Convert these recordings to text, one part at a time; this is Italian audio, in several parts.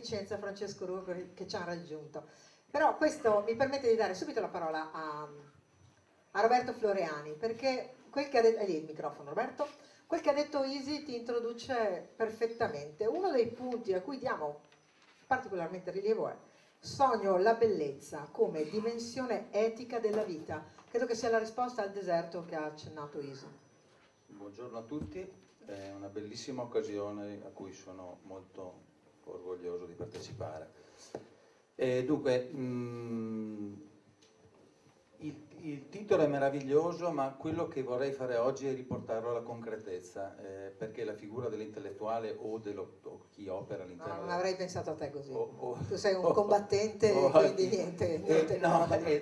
Vicenza, Francesco Rugo, che ci ha raggiunto. Però questo mi permette di dare subito la parola a Roberto Floreani, perché quel che ha detto, è lì il microfono Roberto, quel che ha detto Isi ti introduce perfettamente. Uno dei punti a cui diamo particolarmente rilievo è: sogno la bellezza come dimensione etica della vita. Credo che sia la risposta al deserto che ha accennato Isi. Buongiorno a tutti, è una bellissima occasione a cui sono molto orgoglioso di partecipare. Dunque, il titolo è meraviglioso, ma quello che vorrei fare oggi è riportarlo alla concretezza, perché la figura dell'intellettuale o chi opera all'interno... No, non avrei pensato a te così. Tu sei un combattente, quindi niente.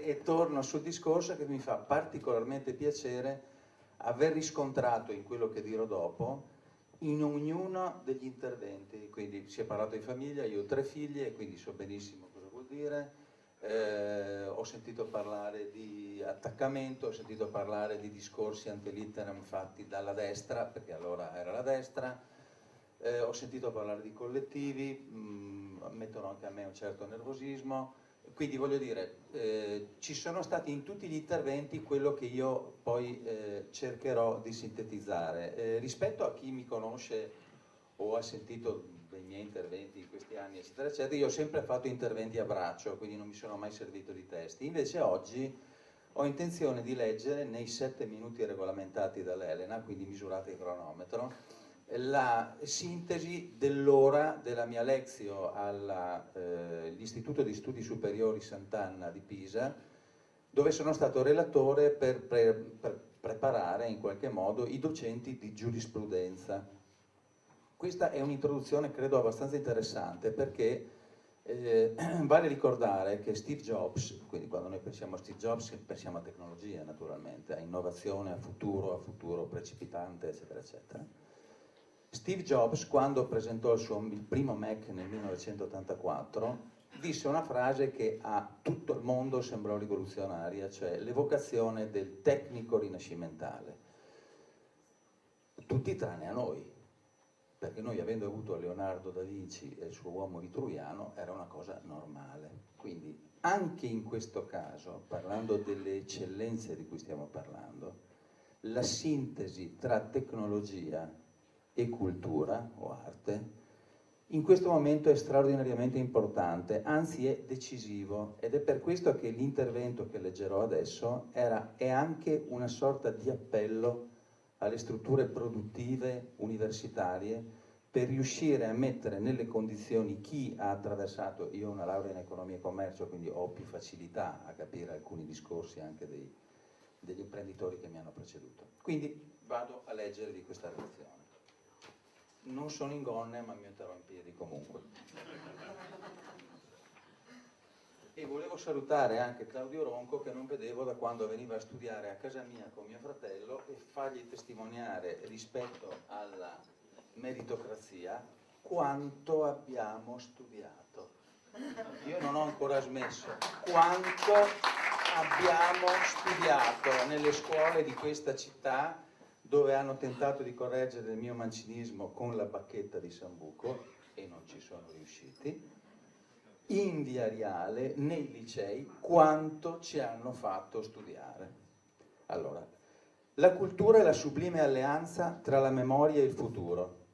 E torno sul discorso che mi fa particolarmente piacere aver riscontrato in quello che dirò dopo, in ognuno degli interventi. Quindi si è parlato di famiglia, io ho 3 figlie e quindi so benissimo cosa vuol dire. Ho sentito parlare di attaccamento, ho sentito parlare di discorsi ante litteram fatti dalla destra, perché allora era la destra, ho sentito parlare di collettivi, mettono anche a me un certo nervosismo, quindi voglio dire, ci sono stati in tutti gli interventi quello che io poi cercherò di sintetizzare. Rispetto a chi mi conosce o ha sentito dei miei interventi in questi anni, eccetera, eccetera, io ho sempre fatto interventi a braccio, quindi non mi sono mai servito di testi. Invece oggi ho intenzione di leggere nei 7 minuti regolamentati dall'Elena, quindi misurate il cronometro, la sintesi dell'ora della mia lezione all'Istituto di Studi Superiori Sant'Anna di Pisa, dove sono stato relatore per preparare in qualche modo i docenti di giurisprudenza. Questa è un'introduzione credo abbastanza interessante, perché vale ricordare che Steve Jobs, quindi quando noi pensiamo a Steve Jobs pensiamo a tecnologia naturalmente, a innovazione, a futuro precipitante, eccetera, eccetera. Steve Jobs, quando presentò il primo Mac nel 1984, disse una frase che a tutto il mondo sembrò rivoluzionaria, cioè l'evocazione del tecnico rinascimentale. Tutti tranne a noi, perché noi, avendo avuto Leonardo da Vinci e il suo uomo vitruviano, era una cosa normale. Quindi anche in questo caso, parlando delle eccellenze di cui stiamo parlando, la sintesi tra tecnologia e cultura o arte in questo momento è straordinariamente importante, anzi è decisivo, ed è per questo che l'intervento che leggerò adesso è anche una sorta di appello alle strutture produttive universitarie per riuscire a mettere nelle condizioni chi ha attraversato, io ho una laurea in economia e commercio, quindi ho più facilità a capire alcuni discorsi anche degli imprenditori che mi hanno preceduto. Quindi vado a leggere di questa relazione. Non sono in gonne, ma mi metterò in piedi comunque. E volevo salutare anche Claudio Ronco, che non vedevo da quando veniva a studiare a casa mia con mio fratello, e fargli testimoniare rispetto alla meritocrazia quanto abbiamo studiato. Io non ho ancora smesso. Quanto abbiamo studiato nelle scuole di questa città, dove hanno tentato di correggere il mio mancinismo con la bacchetta di Sambuco e non ci sono riusciti, in via Riale, nei licei, quanto ci hanno fatto studiare. Allora, la cultura è la sublime alleanza tra la memoria e il futuro.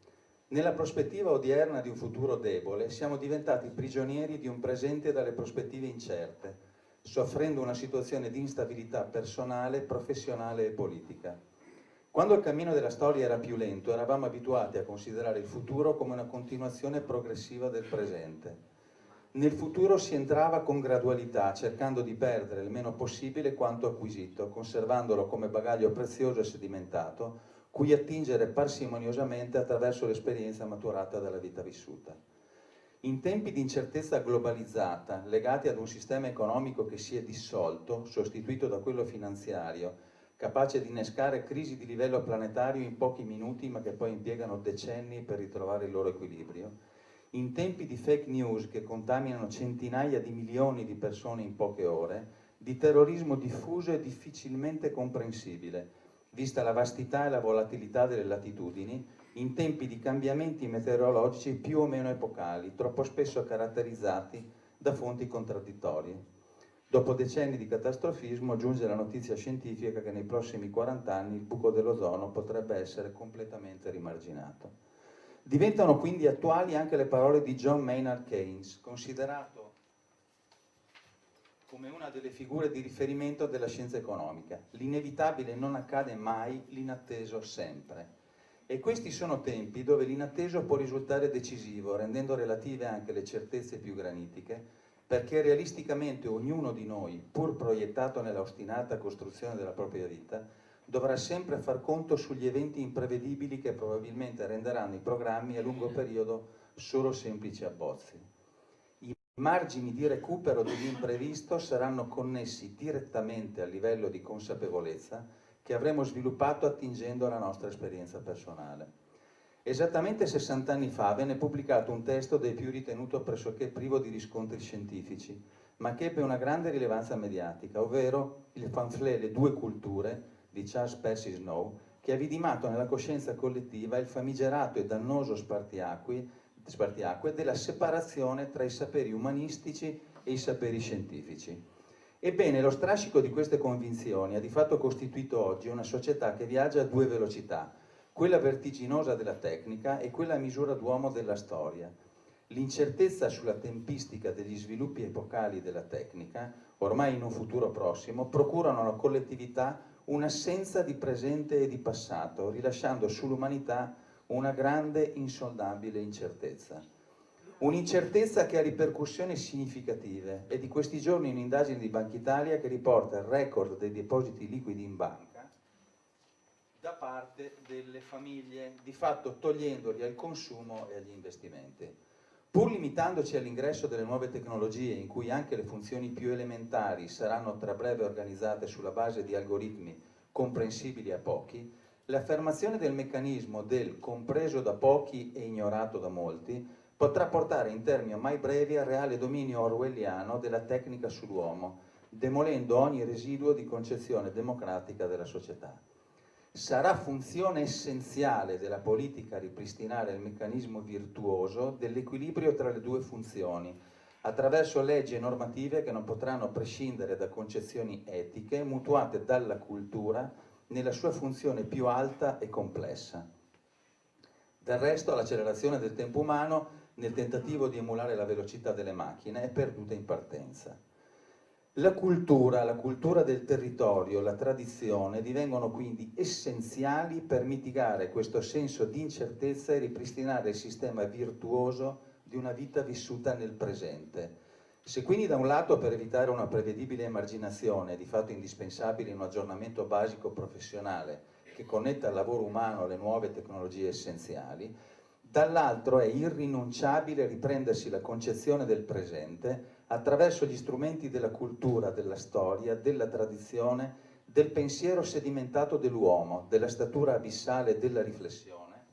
Nella prospettiva odierna di un futuro debole, siamo diventati prigionieri di un presente dalle prospettive incerte, soffrendo una situazione di instabilità personale, professionale e politica. Quando il cammino della storia era più lento, eravamo abituati a considerare il futuro come una continuazione progressiva del presente. Nel futuro si entrava con gradualità, cercando di perdere il meno possibile quanto acquisito, conservandolo come bagaglio prezioso e sedimentato, cui attingere parsimoniosamente attraverso l'esperienza maturata dalla vita vissuta. In tempi di incertezza globalizzata, legati ad un sistema economico che si è dissolto, sostituito da quello finanziario, capace di innescare crisi di livello planetario in pochi minuti, ma che poi impiegano decenni per ritrovare il loro equilibrio, in tempi di fake news che contaminano centinaia di milioni di persone in poche ore, di terrorismo diffuso e difficilmente comprensibile, vista la vastità e la volatilità delle latitudini, in tempi di cambiamenti meteorologici più o meno epocali, troppo spesso caratterizzati da fonti contraddittorie. Dopo decenni di catastrofismo giunge la notizia scientifica che nei prossimi 40 anni il buco dell'ozono potrebbe essere completamente rimarginato. Diventano quindi attuali anche le parole di John Maynard Keynes, considerato come una delle figure di riferimento della scienza economica. L'inevitabile non accade mai, l'inatteso sempre. E questi sono tempi dove l'inatteso può risultare decisivo, rendendo relative anche le certezze più granitiche, perché realisticamente ognuno di noi, pur proiettato nella ostinata costruzione della propria vita, dovrà sempre far conto sugli eventi imprevedibili che probabilmente renderanno i programmi a lungo periodo solo semplici abbozzi. I margini di recupero dell'imprevisto saranno connessi direttamente al livello di consapevolezza che avremo sviluppato attingendo alla nostra esperienza personale. Esattamente 60 anni fa venne pubblicato un testo dei più ritenuto pressoché privo di riscontri scientifici, ma che ebbe una grande rilevanza mediatica, ovvero il pamphlet Le due culture di Charles Percy Snow, che ha vidimato nella coscienza collettiva il famigerato e dannoso spartiacque della separazione tra i saperi umanistici e i saperi scientifici. Ebbene, lo strascico di queste convinzioni ha di fatto costituito oggi una società che viaggia a due velocità, quella vertiginosa della tecnica e quella a misura d'uomo della storia. L'incertezza sulla tempistica degli sviluppi epocali della tecnica, ormai in un futuro prossimo, procurano alla collettività un'assenza di presente e di passato, rilasciando sull'umanità una grande insondabile incertezza. Un'incertezza che ha ripercussioni significative. È di questi giorni un'indagine di Banca Italia che riporta il record dei depositi liquidi in banca da parte delle famiglie, di fatto togliendoli al consumo e agli investimenti. Pur limitandoci all'ingresso delle nuove tecnologie, in cui anche le funzioni più elementari saranno tra breve organizzate sulla base di algoritmi comprensibili a pochi, l'affermazione del meccanismo del compreso da pochi e ignorato da molti potrà portare in termini ormai brevi al reale dominio orwelliano della tecnica sull'uomo, demolendo ogni residuo di concezione democratica della società. Sarà funzione essenziale della politica ripristinare il meccanismo virtuoso dell'equilibrio tra le due funzioni, attraverso leggi e normative che non potranno prescindere da concezioni etiche mutuate dalla cultura nella sua funzione più alta e complessa. Del resto, l'accelerazione del tempo umano, nel tentativo di emulare la velocità delle macchine, è perduta in partenza. La cultura del territorio, la tradizione divengono quindi essenziali per mitigare questo senso di incertezza e ripristinare il sistema virtuoso di una vita vissuta nel presente. Se quindi da un lato per evitare una prevedibile emarginazione è di fatto indispensabile un aggiornamento basico professionale che connetta il lavoro umano alle nuove tecnologie essenziali, dall'altro è irrinunciabile riprendersi la concezione del presente attraverso gli strumenti della cultura, della storia, della tradizione, del pensiero sedimentato dell'uomo, della statura abissale della riflessione,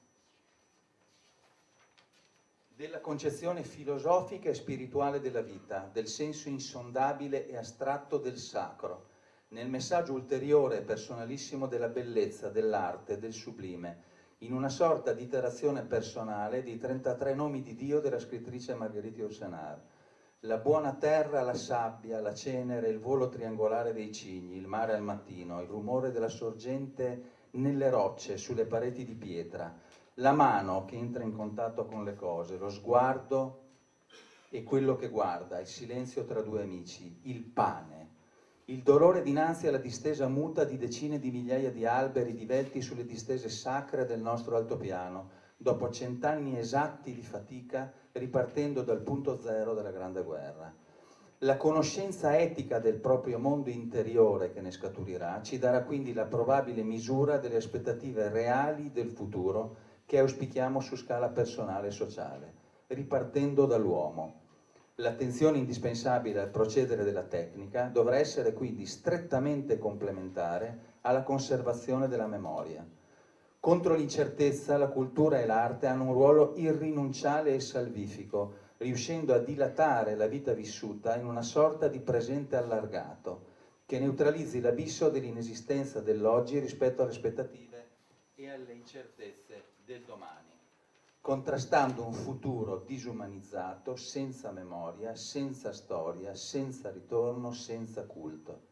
della concezione filosofica e spirituale della vita, del senso insondabile e astratto del sacro, nel messaggio ulteriore e personalissimo della bellezza, dell'arte, del sublime, in una sorta di iterazione personale dei 33 nomi di Dio della scrittrice Marguerite Yourcenar. La buona terra, la sabbia, la cenere, il volo triangolare dei cigni, il mare al mattino, il rumore della sorgente nelle rocce, sulle pareti di pietra, la mano che entra in contatto con le cose, lo sguardo e quello che guarda, il silenzio tra due amici, il pane, il dolore dinanzi alla distesa muta di decine di migliaia di alberi divelti sulle distese sacre del nostro altopiano, dopo 100 anni esatti di fatica, ripartendo dal punto zero della Grande Guerra. La conoscenza etica del proprio mondo interiore che ne scaturirà ci darà quindi la probabile misura delle aspettative reali del futuro che auspichiamo su scala personale e sociale, ripartendo dall'uomo. L'attenzione indispensabile al procedere della tecnica dovrà essere quindi strettamente complementare alla conservazione della memoria. Contro l'incertezza, la cultura e l'arte hanno un ruolo irrinunciabile e salvifico, riuscendo a dilatare la vita vissuta in una sorta di presente allargato, che neutralizzi l'abisso dell'inesistenza dell'oggi rispetto alle aspettative e alle incertezze del domani. contrastando un futuro disumanizzato, senza memoria, senza storia, senza ritorno, senza culto.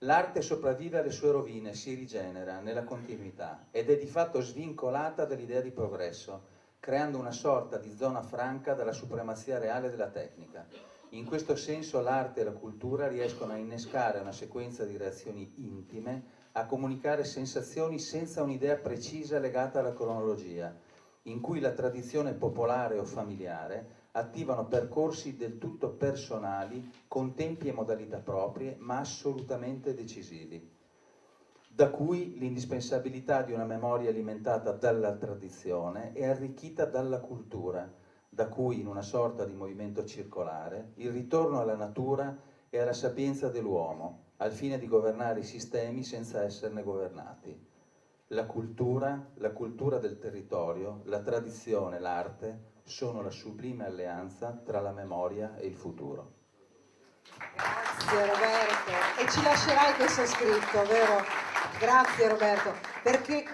L'arte sopravvive alle sue rovine, si rigenera nella continuità ed è di fatto svincolata dall'idea di progresso, creando una sorta di zona franca dalla supremazia reale della tecnica. In questo senso l'arte e la cultura riescono a innescare una sequenza di reazioni intime, a comunicare sensazioni senza un'idea precisa legata alla cronologia, in cui la tradizione popolare o familiare attivano percorsi del tutto personali, con tempi e modalità proprie, ma assolutamente decisivi. Da cui l'indispensabilità di una memoria alimentata dalla tradizione e arricchita dalla cultura, da cui, in una sorta di movimento circolare, il ritorno alla natura e alla sapienza dell'uomo, al fine di governare i sistemi senza esserne governati. La cultura del territorio, la tradizione, l'arte sono la sublime alleanza tra la memoria e il futuro. Grazie Roberto, e ci lascerai questo scritto, vero? Grazie Roberto, perché